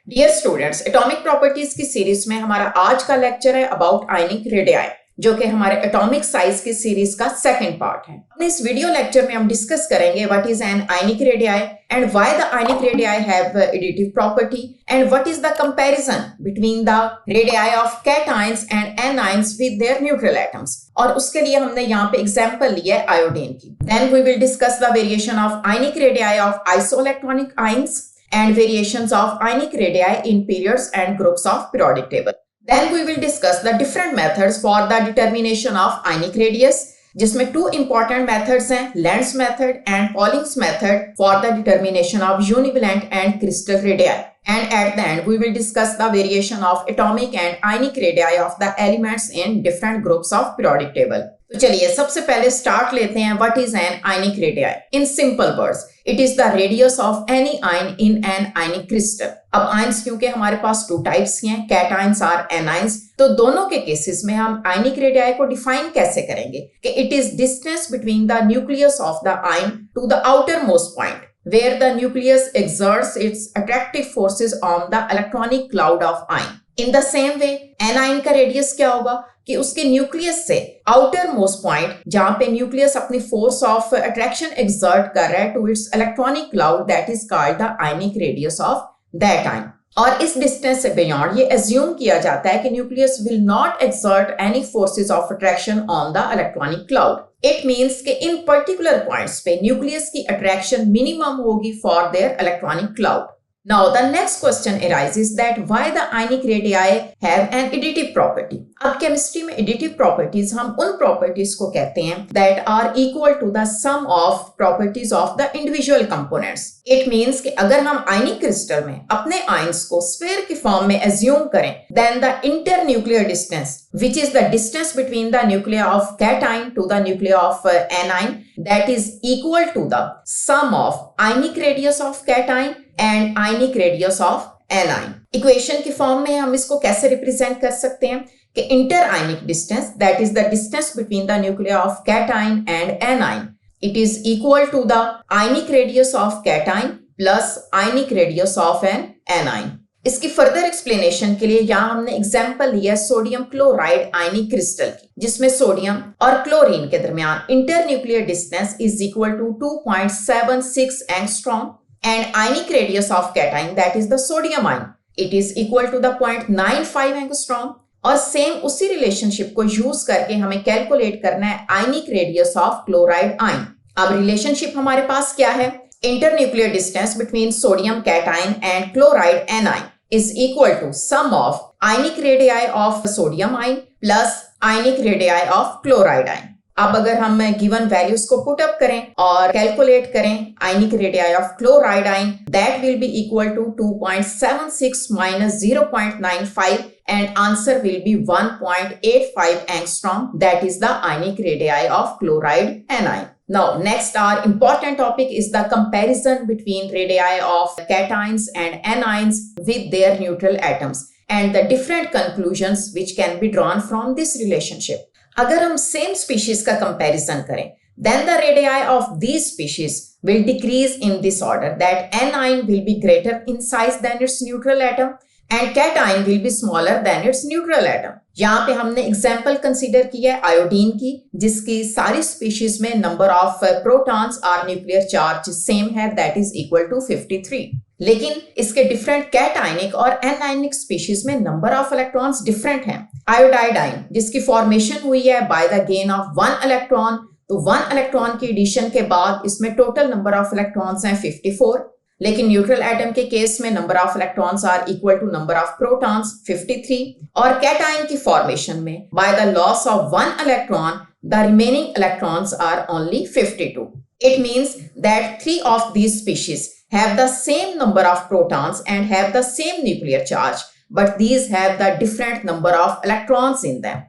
Dear students, atomic properties की series में हमारा आज का लेक्चर है अबाउट आयनिक रेडियाई, जो कि हमारे एटॉमिक साइज की सीरीज का सेकंड पार्ट है। अपने इस वीडियो लेक्चर में हम डिस्कस करेंगे what is an ionic radii and why the ionic radii have additive property and what is the comparison between the radii of cations and anions with their neutral atoms. और उसके लिए हमने यहाँ पे एग्जांपल लिया है आयोडीन की। Then we will discuss the variation of ionic radii of isoelectronic ions and variations of ionic radii in periods and groups of periodic table. Then we will discuss the different methods for the determination of ionic radius, जिसमें two important methods हैं, Lenz method and Pauling's method for the determination of univalent and crystal radii. And at the end we will discuss the variation of atomic and ionic radii of the elements in different groups of periodic table. तो चलिए सबसे पहले start लेते हैं what is an ionic radii. In simple words it is the radius of any ion in an ionic crystal. अब ions क्योंकि हमारे पास two types हैं, कैटायंस और एनायंस, तो दोनों के केसेस में हम आयनिक रेडियाई को डिफाइन कैसे करेंगे कि it is distance between the nucleus of the ion to the outermost point where the nucleus exerts its attractive forces on the electronic cloud of ion. In the same way, anion का radius क्या होगा कि उसके nucleus से outer most point जहां पे nucleus अपनी force of attraction exert कर रहा है to its electronic cloud, that is called the ionic radius of that ion. और इस डिस्टेंस से बियॉन्ड ये एज्यूम किया जाता है कि nucleus will not exert any forces of attraction on the electronic cloud. It means कि इन पर्टिकुलर पॉइंट्स पे न्यूक्लियस की अट्रैक्शन मिनिमम होगी for their electronic cloud. Now the next question arises that why the ionic radii have an additive property. अब chemistry में additive properties हम उन properties को कहते हैं that are equal to the sum of properties of the individual components. It means कि अगर हम ionic crystal में अपने ions को sphere की form में assume करें, then the internuclear distance, which is the distance between the nuclei of cation to the nuclei of anion, that is equal to the sum of ionic radius of cation and ionic radius of anion. Equation की form में हम इसको कैसे represent कर सकते हैं कि inter ionic distance, that is the distance between the nuclei of cation and anion, it is equal to the ionic radius of cation plus ionic radius of an anion. इसकी further explanation के लिए यहाँ हमने example लिया sodium chloride आयनिक crystal की, जिसमें sodium और chlorine के दरमियान internuclear distance is equal to 2.76 angstrom and ionic radius of cation, that is the sodium ion, it is equal to the 0.95 angstrom। और सेम उसी रिलेशनशिप को use करके हमें कैलकुलेट करना है ionic radius of chloride ion. अब relationship हमारे पास क्या है, internuclear distance between sodium cation and chloride anion is equal to sum of ionic radii of sodium ion plus ionic radii of chloride ion. अब अगर हम गिवन वैल्यूज को put up करें और कैलकुलेट करें ionic radii of chloride ion, that will be equal to 2.76 minus 0.95 and answer will be 1.85 angstrom, that is the ionic radii of chloride anion. Now next our important topic is the comparison between radii of cations and anions with their neutral atoms and the different conclusions which can be drawn from this relationship. अगर हम same species का comparison करें, then the radii of these species will decrease in this order, that anion will be greater in size than its neutral atom and cation will be smaller than its neutral atom. यहाँ पे हमने example consider किया है iodine की, जिसकी सारी species में number of protons और न्यूक्लियर चार्ज सेम है, दैट इज इक्वल टू 53। लेकिन इसके डिफरेंट कैटायनिक और एनायनिक स्पीशीज में नंबर ऑफ इलेक्ट्रॉन्स डिफरेंट हैं। आयोडाइडाइन जिसकी फॉर्मेशन हुई है by the gain of 1 electron, तो 1 इलेक्ट्रॉन की एडिशन के बाद इसमें टोटल नंबर ऑफ इलेक्ट्रॉन्स हैं 54। लेकिन न्यूट्रल एटम के केस में number of electrons are equal to number of protons 53। और कैटायन की फॉर्मेशन में by the loss of 1 electron the remaining electrons are only 52। It means that 3 of these species have the same number of protons and have the same nuclear charge, but these have the different number of electrons in them.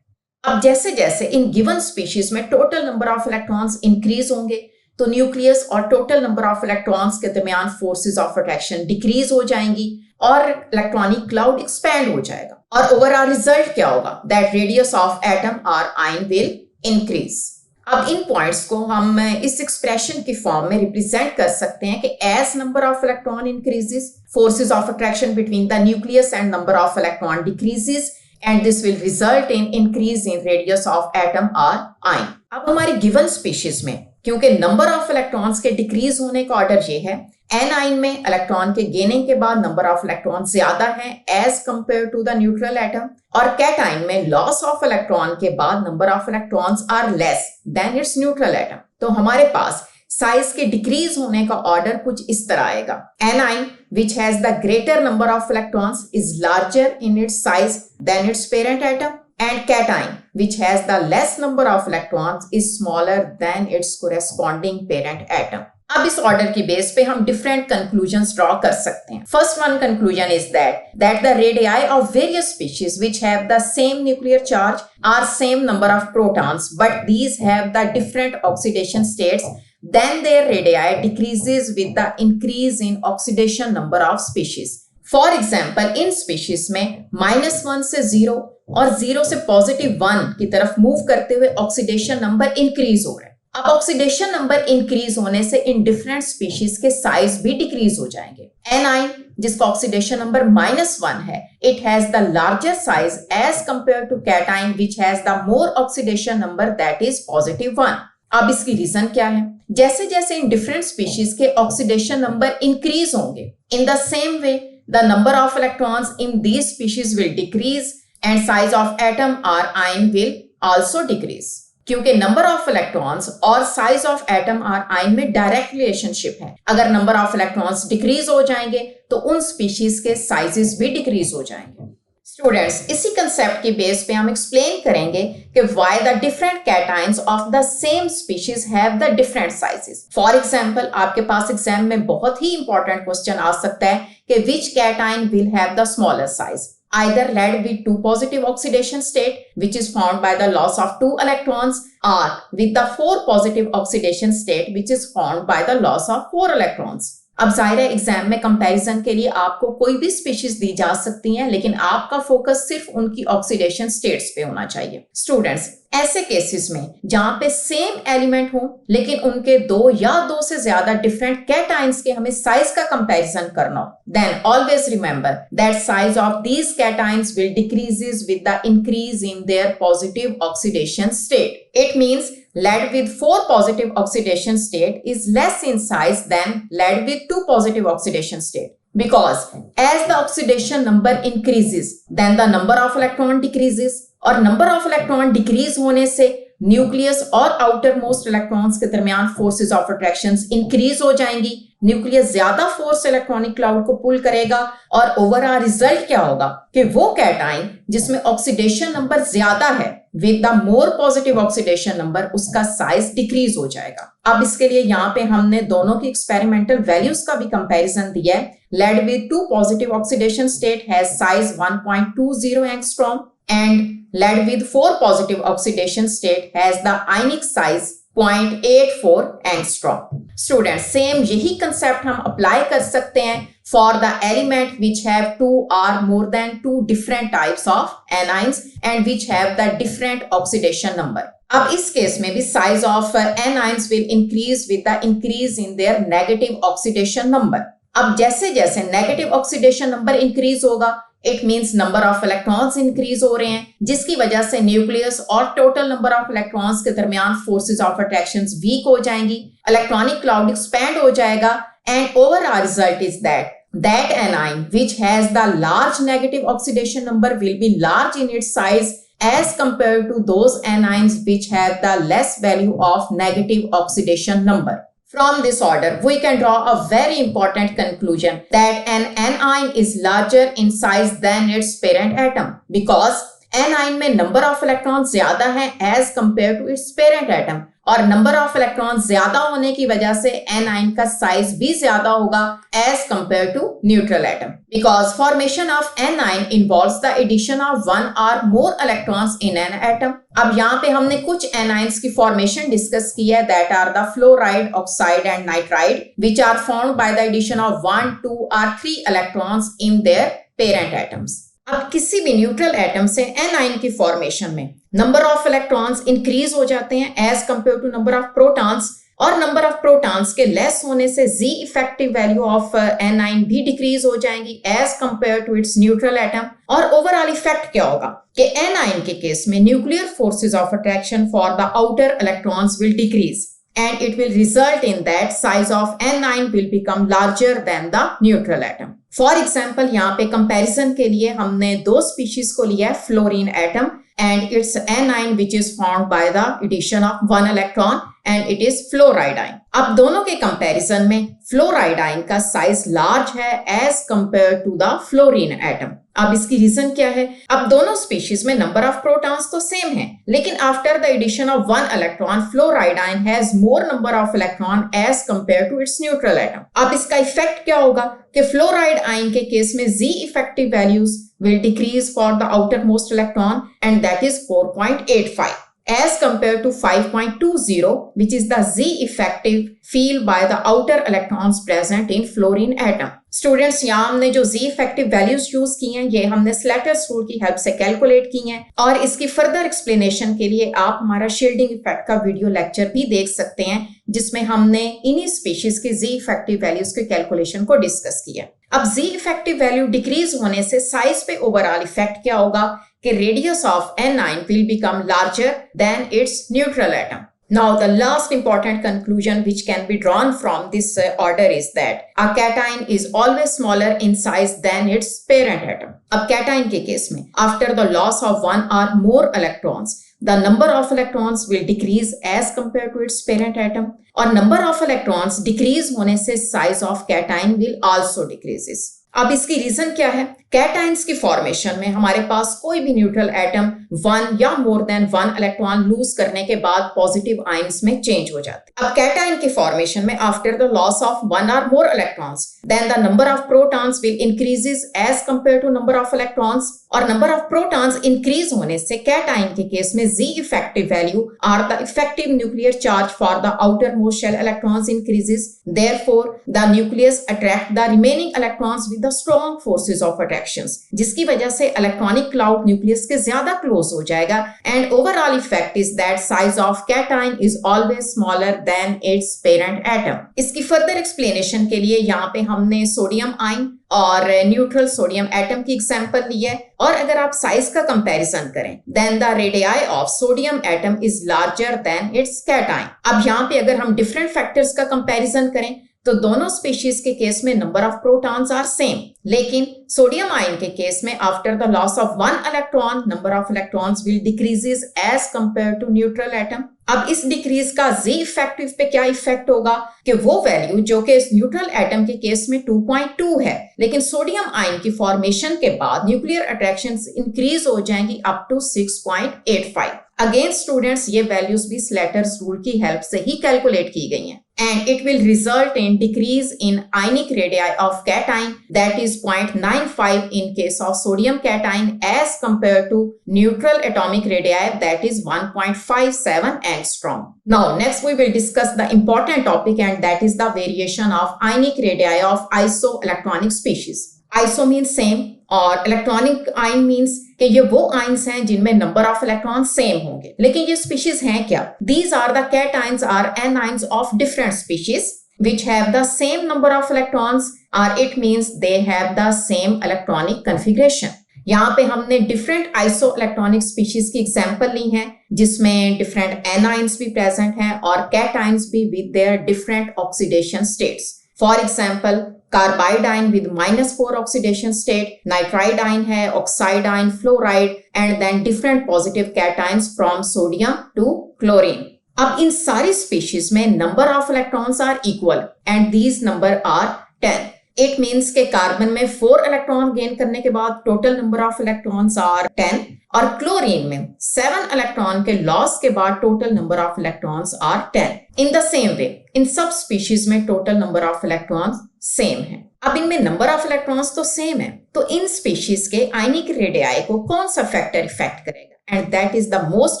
अब जैसे जैसे in given species में total number of electrons increase होंगे, तो nucleus और total number of electrons के दरमियान forces of attraction decrease हो जाएंगी और इलेक्ट्रॉनिक क्लाउड एक्सपैंड हो जाएगा। और ओवरऑल रिजल्ट क्या होगा, दैट रेडियस ऑफ एटम और आयन विल इंक्रीज। अब इन पॉइंट्स को हम इस एक्सप्रेशन की फॉर्म में रिप्रेजेंट कर सकते हैं कि as number of electron increases forces of attraction between the nucleus and number of electron decreases and this will result in increase in radius of atom or ion. अब हमारी given species में क्योंकि number of electrons के decrease होने का order ये है, N आइन में इलेक्ट्रॉन के गेनिंग के बाद नंबर ऑफ इलेक्ट्रॉन ज्यादा है as compare to the neutral atom, और कैटाइन में लॉस ऑफ इलेक्ट्रॉन के बाद number of electrons are less than its neutral atom. तो हमारे पास साइज के डिक्रीज होने का ऑर्डर कुछ इस तरह आएगा। A9 which has the greater number of electrons is larger in its size than its parent atom, and cation which has the less number of electrons is smaller than its corresponding parent atom. अब इस order की base पे हम different conclusions draw कर सकते हैं। First one conclusion is that the radii of various species which have the same nuclear charge are same number of protons but these have the different oxidation states, then their radii decreases with the increase in oxidation number of species. For example, in species में -1 से 0 और 0 से +1 की तरफ move करते हुए oxidation number increase हो रहा है। अब ऑक्सीडेशन नंबर इंक्रीज होने से इन डिफरेंट स्पीशीज के साइज भी डिक्रीज हो जाएंगे। एनाइन जिसका ऑक्सीडेशन नंबर -1 है, it has the larger size as compare to cation which has the more oxidation number that is +1। अब इसकी रीजन क्या है? जैसे जैसे इन डिफरेंट स्पीशीज के ऑक्सीडेशन नंबर इंक्रीज होंगे, in the same way the number of electrons in these species will decrease and size of atom और आयन विल आल्सो डिक्रीज। क्योंकि नंबर ऑफ इलेक्ट्रॉन्स और साइज ऑफ एटम और ion में direct relationship है। अगर number of electrons decrease हो जाएंगे तो उन स्पीशीज के साइजेस भी डिक्रीज हो जाएंगे। स्टूडेंट्स, इसी कंसेप्ट की बेस पे हम एक्सप्लेन करेंगे कि why the different cations of the same species have the different sizes. For example, आपके पास एग्जाम में बहुत ही इंपॉर्टेंट क्वेश्चन आ सकता है कि which cation will have the smaller size, either lead with 2 positive oxidation state which is formed by the loss of 2 electrons, or with the 4 positive oxidation state which is formed by the loss of 4 electrons. अब जाहिर है exam में comparison के लिए आपको कोई भी species दी जा सकती हैं, लेकिन आपका फोकस सिर्फ उनकी ऑक्सीडेशन स्टेट्स पे होना चाहिए। स्टूडेंट्स, ऐसे केसेस में जहां पे सेम एलिमेंट हो लेकिन उनके 2 या 2 से ज्यादा डिफरेंट कैटाइन्स के हमें साइज का कंपैरिजन करना हो, then always remember that size of these cations will decreases with the increase in their positive oxidation state. It means lead with 4 positive oxidation state is less in size than lead with 2 positive oxidation state, because as the oxidation number increases then the number of electron decreases, और number of electron decrease होने से nucleus और outer most electrons के दरमियान forces of attractions increase हो जाएंगी। Nucleus ज्यादा force electronic cloud को पुल करेगा और ओवरऑल रिजल्ट क्या होगा कि वो कैटाइन जिसमें ऑक्सीडेशन नंबर ज्यादा है with the more positive oxidation number, उसका साइज डिक्रीज हो जाएगा। अब इसके लिए यहाँ पे हमने दोनों की एक्सपेरिमेंटल वैल्यूज का भी कंपैरिजन दिया है। Lead with 2 positive oxidation state has size 1.20 angstrom and lead with 4 positive oxidation state has the ionic size 0.84 angstrom. Students, same यही concept हम apply कर सकते हैं for the element which have 2 or more than 2 different types of anions and which have the different oxidation number. अब इस case में भी size of anions will increase with the increase in their negative oxidation number. अब जैसे जैसे negative oxidation number increase होगा, it means number of electrons increase हो रहे हैं, जिसकी वजह से न्यूक्लियस और टोटल नंबर ऑफ इलेक्ट्रॉन्स के दरमियान फोर्सेस ऑफ अट्रैक्शंस वीक हो जाएंगी, इलेक्ट्रॉनिक क्लाउड एक्सपैंड हो जाएगा, and overall result is that anion which has the large negative oxidation number will be large in its size as compared to those anions which have the less value of negative oxidation number. From this order, we can draw a very important conclusion that an anion is larger in size than its parent atom, because anion में number of electrons ज्यादा है as compared to its parent atom, और number of electrons ज्यादा होने की वजह से anion का size भी ज्यादा होगा as compared to neutral atom, because formation of anion involves the addition of 1 or more electrons in an atom. अब यहाँ पे हमने कुछ anions की formation discuss की है, that are the fluoride, oxide and nitride, which are formed by the addition of 1, 2 or 3 electrons in their parent atoms. अब किसी भी न्यूट्रल एटम से एनाइन की फॉर्मेशन में नंबर ऑफ इलेक्ट्रॉन्स इंक्रीज हो जाते हैं as compare to number of protons, और नंबर ऑफ प्रोटॉन्स के लेस होने से Z effective value of anion भी डिक्रीज हो जाएंगी as compare to its neutral atom. और ओवरऑल इफेक्ट क्या होगा कि anion के केस में nuclear forces of attraction for the outer electrons will decrease and it will result in that size of anion will become larger than the neutral atom. For example, यहाँ पे comparison के लिए हमने दो species को लिया है, fluorine atom and its anion which is formed by the addition of one electron and it is fluoride ion. अब दोनों के कंपैरिजन में फ्लोराइड आयन का साइज लार्ज है as compare to the fluorine atom. अब इसकी रीजन क्या है? अब दोनों स्पीशीज में नंबर ऑफ प्रोटॉन्स तो सेम है, लेकिन after the addition of one electron fluoride ion has more number of electron as compare to its neutral atom. अब इसका इफेक्ट क्या होगा कि फ्लोराइड आयन के केस में Z effective values will decrease for the outermost electron and that is 4.85 as compared to 5.20 which is the Z effective field by the outer electrons present in fluorine atom. Students, यहाँ हमने जो Z effective values use की हैं ये हमने Slater's rule की help से calculate की हैं और इसकी फर्दर एक्सप्लेनेशन के लिए आप हमारा शील्डिंग इफेक्ट का वीडियो लेक्चर भी देख सकते हैं जिसमें हमने इन्हीं स्पीशीज के Z इफेक्टिव वैल्यूज के कैलकुलेशन को डिस्कस किया। अब Z इफेक्टिव वैल्यू डिक्रीज होने से साइज पे ओवरऑल इफेक्ट क्या होगा कि radius of anion will become larger than its neutral atom. Now, the last important conclusion which can be drawn from this order is that a cation is always smaller in size than its parent atom. अब cation के case में after the loss of one or more electrons, the number of electrons will decrease as compared to its parent atom. और number of electrons decrease होने से size of cation will also decreases. अब इसकी reason क्या है? Cations की formation में हमारे पास कोई भी न्यूट्रल एटम वन या more than one electron lose करने के बाद पॉजिटिव आयंस में चेंज हो जाते हैं। अब कैटायन की फॉर्मेशन में after the loss of one और more electrons then the number of protons will increases as compare to number of electrons और नंबर ऑफ प्रोटॉन्स इंक्रीज होने से कैटायन के केस में Z effective value are the effective nuclear charge for the outermost shell electrons increases therefore the nucleus attract the remaining electrons with the strong forces of जिसकी वजह से electronic cloud nucleus के ज्यादा close हो जाएगा and overall effect is that size of cation is always smaller than its parent atom. इसकी further explanation के लिए यहाँ पे हमने सोडियम आयन और न्यूट्रल सोडियम एटम की एग्जांपल ली है और अगर आप साइज का कंपैरिजन करें then the radii of sodium atom is larger than its cation. अब यहाँ पे अगर हम डिफरेंट फैक्टर्स का कंपैरिजन करें तो दोनों स्पीशीज के केस में number of protons are same, लेकिन सोडियम आयन के केस में after the loss of one electron number of electrons will decreases as compare to neutral atom. अब इस डिक्रीज का Z इफेक्टिव पे क्या इफेक्ट होगा कि वो वैल्यू जो कि न्यूट्रल एटम के केस में 2.2 है, लेकिन सोडियम आयन की फॉर्मेशन के बाद न्यूक्लियर अट्रैक्शंस इंक्रीज हो जाएंगी अप टू 6.85। अगेन स्टूडेंट्स, ये वैल्यूज भी स्लेटर्स रूल की हेल्प से ही कैलकुलेट की गई हैं and it will result in decrease in ionic radii of cation that is 0.95 in case of sodium cation as compared to neutral atomic radii that is 1.57 angstrom. Now next we will discuss the important topic and that is the variation of ionic radii of isoelectronic species. Iso means same और electronic ion means कि ये वो ions हैं जिनमें number of electron same होंगे, लेकिन ये species हैं क्या? These are the cations or anions of different species which have the same number of electrons or it means they have the same electronic configuration. यहाँ पे हमने डिफरेंट आइसो इलेक्ट्रॉनिक स्पीशीज की example ली हैं जिसमें different anions भी present हैं और cations भी with their different oxidation states. For example carbide ion with -4 oxidation state, nitride ion है, oxide ion, fluoride and then different positive cations from sodium to chlorine. अब इन सारी स्पीशीज में number of electrons are equal and these number are 10। It means के carbon में 4 electron gain करने के बाद total number of electrons are 10 और क्लोरीन में 7 इलेक्ट्रॉन के लॉस के बाद total number of electrons are 10। In the same way इन सब स्पीशीज में total number of electrons same है। अब इनमें नंबर ऑफ इलेक्ट्रॉन्स तो सेम है, तो इन स्पीशीज के आयनिक रेडियाई को कौन सा फैक्टर इफेक्ट करेगा? And that is the most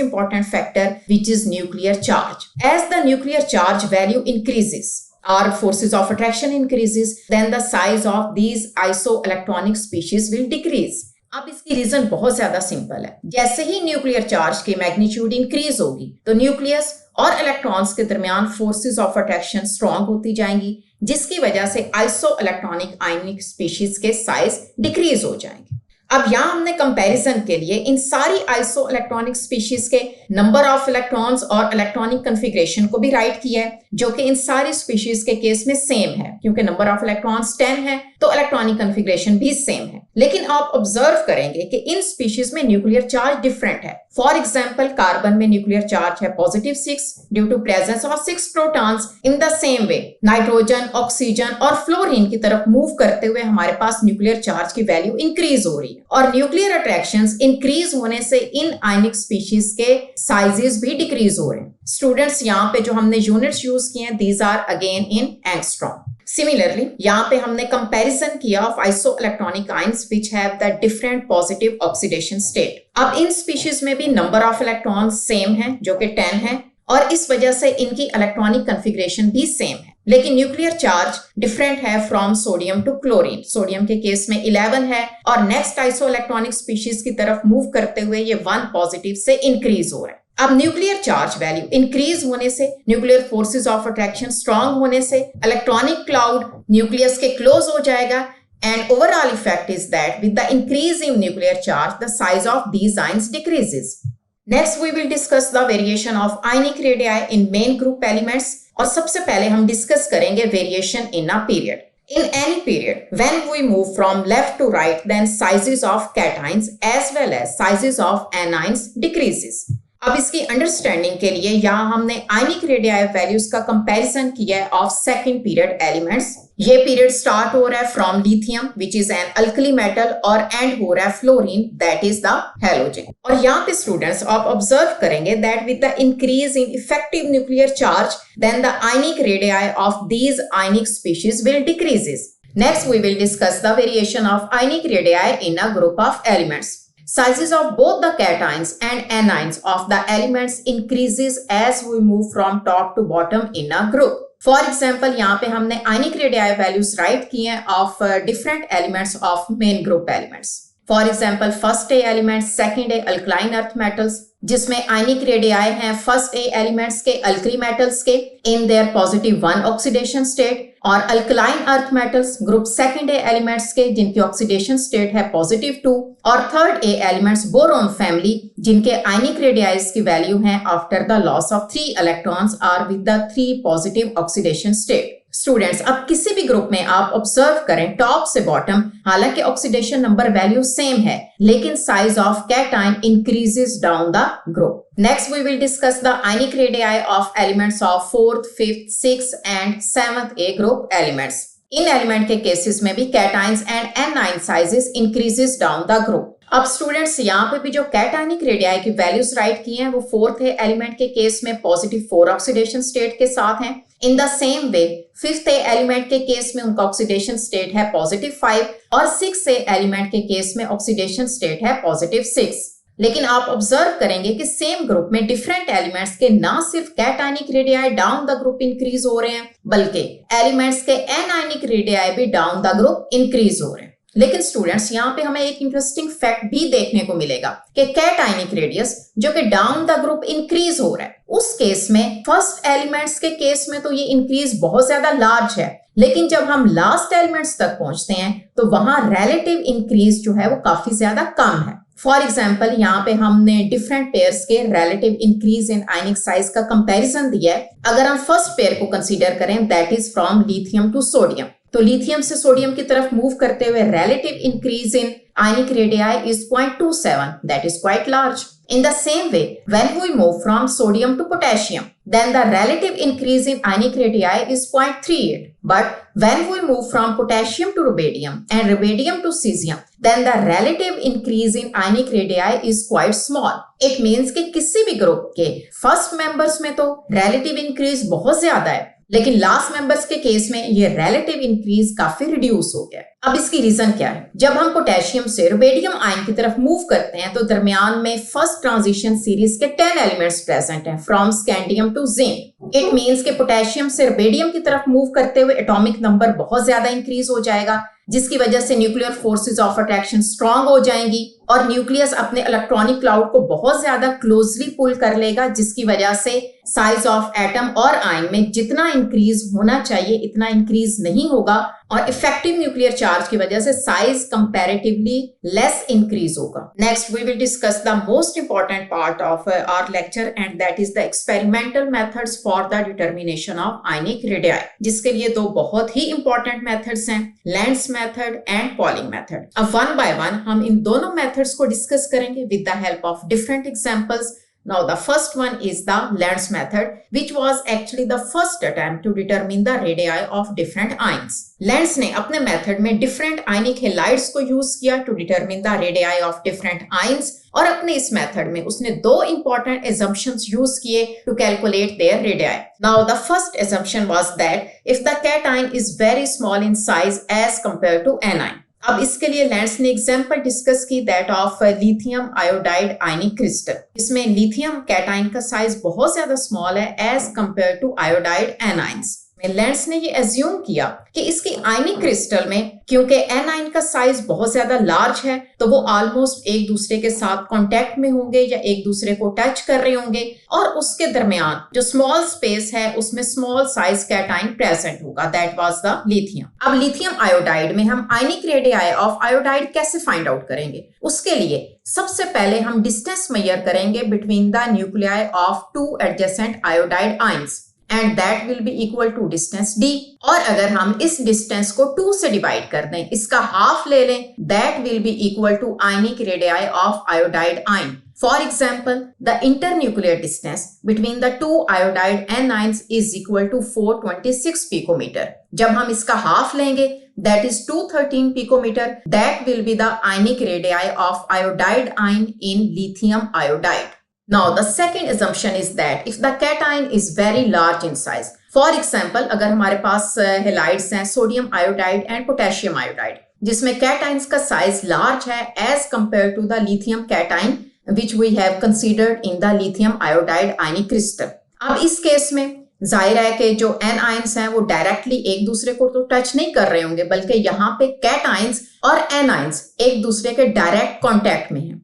important factor which is nuclear charge. As the nuclear charge value increases or forces of attraction increases, then the size of these isoelectronic species will decrease. अब इसकी reason बहुत ज्यादा simple है। जैसे ही nuclear charge की magnitude increase होगी तो nucleus और इलेक्ट्रॉन्स के दरमियान फोर्सेस ऑफ अट्रैक्शन स्ट्रॉन्ग होती जाएंगी, जिसकी वजह से आइसो इलेक्ट्रॉनिक आयनिक स्पीशीज के साइज डिक्रीज हो जाएंगे। अब यहां हमने कंपैरिजन के लिए इन सारी आइसो इलेक्ट्रॉनिक स्पीशीज के नंबर ऑफ इलेक्ट्रॉन्स और इलेक्ट्रॉनिक कॉन्फ़िगरेशन को भी राइट किया है, जो कि इन सारी स्पीशीज के केस में सेम है, क्योंकि नंबर ऑफ इलेक्ट्रॉन्स 10 है तो इलेक्ट्रॉनिक कॉन्फ़िगरेशन भी सेम है। लेकिन आप ऑब्जर्व करेंगे कि इन स्पीशीज में न्यूक्लियर चार्ज डिफरेंट है। फॉर एग्जाम्पल, कार्बन में न्यूक्लियर चार्ज है +6 due to presence of 6 protons. In the same way nitrogen, oxygen और फ्लोरीन की तरफ मूव करते हुए हमारे पास न्यूक्लियर चार्ज की वैल्यू इंक्रीज हो रही है, और न्यूक्लियर अट्रैक्शंस इंक्रीज होने से इन आयनिक स्पीशीज के साइजेस भी डिक्रीज हो रहे हैं। स्टूडेंट्स, यहाँ पे जो हमने यूनिट्स यूज किए हैं, these are again in angstrom. Similarly, यहाँ पे हमने कंपैरिजन किया of isoelectronic ions which have the different positive oxidation state. अब इन स्पीशीज में भी नंबर ऑफ इलेक्ट्रॉन सेम है, जो कि 10 है, और इस वजह से इनकी इलेक्ट्रॉनिक कॉन्फ़िगरेशन भी सेम है। लेकिन न्यूक्लियर चार्ज डिफरेंट है from sodium to chlorine. Sodium के केस में 11 है, और नेक्स्ट आइसो इलेक्ट्रॉनिक स्पीशीज की तरफ मूव करते हुए ये 1 पॉजिटिव से इंक्रीज हो रहा है। अब न्यूक्लियर चार्ज वैल्यू इंक्रीज होने से, nuclear forces of attraction strong होने से इलेक्ट्रॉनिक क्लाउड न्यूक्लियस के क्लोज हो जाएगा, and overall effect is that with the increase in nuclear charge the size of these ions decreases. Next we will discuss the variation of ionic radii in main group elements, और सबसे पहले हम डिस्कस करेंगे variation in a period. In any period, when we move from left to right, then sizes of cations as well as sizes of anions decreases. अब इसकी understanding के लिए यहाँ हमने आयनिक रेडियाई वैल्यूज का कंपैरिजन किया है ऑफ सेकंड पीरियड एलिमेंट्स। ये पीरियड स्टार्ट हो रहा है from lithium which is an alkali metal, और एंड हो रहा है fluorine that is the halogen. और यहाँ पे स्टूडेंट्स आप ऑब्जर्व करेंगे that with the increase in effective nuclear charge then the ionic radii of these ionic species will decreases. Next we will discuss the variation of ionic radii in a group of elements. Sizes of both the cations and anions of the elements increases as we move from top to bottom in a group. For example, यहाँ पे हमने ionic radii values write किए हैं of different elements of main group elements. For example, first A elements, second A alkaline earth metals, जिसमें ionic radii हैं first A elements के alkali metals के in their +1 oxidation state, और alkaline earth metals group second A elements के जिनकी oxidation state है +2, और third A elements boron family जिनके आयनिक रेडियाइज की वैल्यू है after the loss of 3 electrons are with the 3 positive oxidation state. Students, अब किसी भी ग्रुप में आप ऑब्जर्व करें टॉप से बॉटम, हालांकि ऑक्सीडेशन नंबर वैल्यू सेम है, लेकिन size of cation increases down the group. Next we will discuss the ionic radii of elements of 4th, 5th, 6th and 7th A group elements. In element के cases में भी cations and A9 sizes increases down the group. अब students, यहाँ पे भी जो cationic radii की values right की हैं वो 4th ए एलिमेंट के केस में +4 ऑक्सीडेशन स्टेट के साथ हैं। इन the same way 5th A element के केस में उनका ऑक्सीडेशन स्टेट है +5, और 6th ए एलिमेंट के केस में ऑक्सीडेशन स्टेट है +6। लेकिन आप ऑब्जर्व करेंगे कि सेम ग्रुप में डिफरेंट एलिमेंट्स के ना सिर्फ cationic radii down the group increase हो रहे हैं, बल्कि एलिमेंट्स के एनायनिक रेडियाई भी डाउन द ग्रुप इंक्रीज हो रहे हैं। लेकिन स्टूडेंट्स, यहाँ पे हमें एक इंटरेस्टिंग फैक्ट भी देखने को मिलेगा कि कैटायनिक रेडियस जो कि डाउन द ग्रुप इंक्रीज हो रहा है, उस केस में फर्स्ट एलिमेंट्स के केस में तो ये इंक्रीज बहुत ज्यादा लार्ज है, लेकिन जब हम लास्ट एलिमेंट्स तक पहुंचते हैं तो वहां रिलेटिव इंक्रीज जो है वो काफी ज्यादा कम है। फॉर एग्जाम्पल, यहाँ पे हमने डिफरेंट पेयर्स के relative increase in ionic size का कंपैरिजन दिया है। अगर हम फर्स्ट पेयर को कंसीडर करें that is from lithium to sodium, तो लिथियम से सोडियम की तरफ मूव करते हुए relative increase in ionic radii is 0.27, that is quite large. In the same way, when we move from sodium to potassium, then the relative increase in ionic radii is 0.38. But when we move from potassium to rubidium and rubidium to cesium, then the relative increase in ionic radii is quite small. It means कि किसी भी group के first members में तो relative increase बहुत ज्यादा है, लेकिन लास्ट मेंबर्स के केस में ये रिलेटिव इंक्रीज काफी रिड्यूस हो गया। अब इसकी रीजन क्या है? जब हम पोटेशियम से रुबिडियम आयन की तरफ मूव करते हैं तो दरमियान में फर्स्ट ट्रांजिशन सीरीज के 10 एलिमेंट्स प्रेजेंट हैं from scandium to zinc. It means कि पोटेशियम से रुबिडियम की तरफ मूव करते हुए एटॉमिक नंबर बहुत ज्यादा इंक्रीज हो जाएगा, जिसकी वजह से nuclear forces of attraction strong हो जाएंगी और न्यूक्लियस अपने इलेक्ट्रॉनिक क्लाउड को बहुत ज्यादा क्लोजली पुल कर लेगा, जिसकी वजह से साइज ऑफ एटम और आयन में जितना इंक्रीज होना चाहिए इतना इंक्रीज नहीं होगा, और इफेक्टिव न्यूक्लियर चार्ज की वजह से साइज कंपैरेटिवली लेस इंक्रीज होगा। Next we will discuss the most important part of our lecture and that is the experimental methods for the determination of ionic radii, जिसके लिए दो बहुत ही इंपॉर्टेंट मेथड्स हैं, Lande's method and Pauling method. अब one by one हम इन दोनों मेथड्स को डिस्कस करेंगे with the help of different examples. Now the first one is the Lenz method, which was actually the first attempt to determine the radii of different ions. Lenz ने अपने method में different ionic halides को use किया to determine the radii of different ions, और अपने इस method में उसने दो इंपॉर्टेंट assumptions यूज किए to calculate their radii. Now the first assumption was that if the cation is very small in size as compared to anion. अब इसके लिए लेंस ने एग्जांपल डिस्कस की that of lithium iodide ionic crystal. इसमें lithium cation का size बहुत ज्यादा small है as compare to iodide anions. Lande's ने ये एज्यूम किया कि इसकी आयनिक क्रिस्टल में क्योंकि एनाइन का साइज बहुत ज्यादा लार्ज है तो वो ऑलमोस्ट एक दूसरे के साथ कांटेक्ट में होंगे या एक दूसरे को टच कर रहे होंगे, और उसके दरमियान जो स्मॉल स्पेस है उसमें स्मॉल साइज कैटाइन प्रेजेंट होगा, दैट वाज द लिथियम। अब लिथियम आयोडाइड में हम आयनिक रेडियाई ऑफ आयोडाइड कैसे फाइंड आउट करेंगे? उसके लिए सबसे पहले हम डिस्टेंस मेजर करेंगे between the nuclei of two adjacent iodide ions and that will be equal to distance d। और अगर हम इस डिस्टेंस को 2 से डिवाइड कर दें, इसका हाफ ले लें, that will be equal to ionic radii of iodide ion. For example, the internuclear distance between the two iodide anions is equal to 426 picometer. जब हम इसका हाफ लेंगे, that is 213 picometer, that will be the ionic radii of iodide ion in lithium iodide. Now, the second assumption is that if the cation is very large in size, for example, अगर हमारे पास halides हैं sodium iodide and potassium iodide, जिसमें cations का size large है as compare to the lithium cation which we have considered in the lithium iodide ionic crystal. अब इस case में जाहिर है कि जो एनाइंस हैं वो डायरेक्टली एक दूसरे को तो टच नहीं कर रहे होंगे, बल्कि यहाँ पे कैटाइन्स और एनाइंस एक दूसरे के डायरेक्ट कांटेक्ट में हैं।